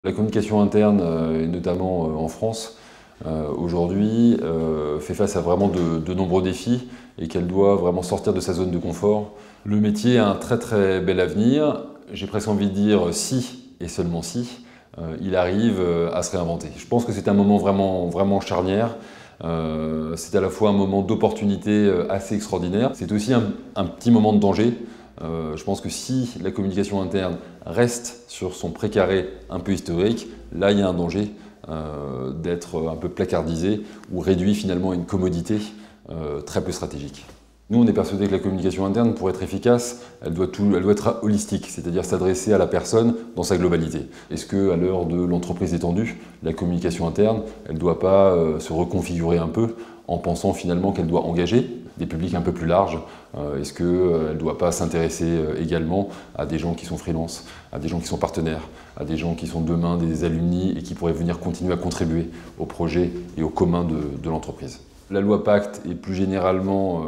La communication interne, et notamment en France, aujourd'hui, fait face à vraiment de nombreux défis et qu'elle doit vraiment sortir de sa zone de confort. Le métier a un très très bel avenir. J'ai presque envie de dire si, et seulement si, il arrive à se réinventer. Je pense que c'est un moment vraiment charnière. C'est à la fois un moment d'opportunité assez extraordinaire. C'est aussi un petit moment de danger. Je pense que si la communication interne reste sur son précaré un peu historique, là il y a un danger d'être un peu placardisé ou réduit finalement à une commodité très peu stratégique. Nous, on est persuadé que la communication interne, pour être efficace, elle doit être holistique, c'est-à-dire s'adresser à la personne dans sa globalité. Est-ce qu'à l'heure de l'entreprise étendue, la communication interne, elle ne doit pas se reconfigurer un peu en pensant finalement qu'elle doit engager des publics un peu plus larges? Est-ce qu'elle ne doit pas s'intéresser également à des gens qui sont freelance, à des gens qui sont partenaires, à des gens qui sont demain des alumni et qui pourraient venir continuer à contribuer au projet et au commun de l'entreprise? La loi Pacte et plus généralement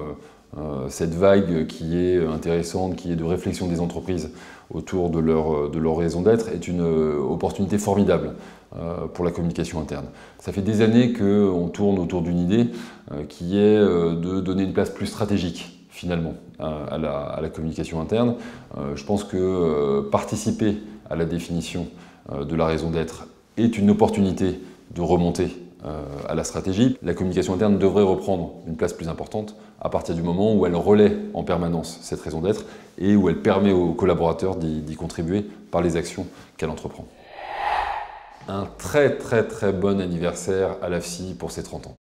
cette vague qui est intéressante, qui est de réflexion des entreprises autour de leur raison d'être, est une opportunité formidable pour la communication interne. Ça fait des années qu'on tourne autour d'une idée qui est de donner une place plus stratégique finalement à la communication interne. Je pense que participer à la définition de la raison d'être est une opportunité de remonter à la stratégie. La communication interne devrait reprendre une place plus importante à partir du moment où elle relaie en permanence cette raison d'être et où elle permet aux collaborateurs d'y contribuer par les actions qu'elle entreprend. Un très bon anniversaire à l'AFSI pour ses 30 ans.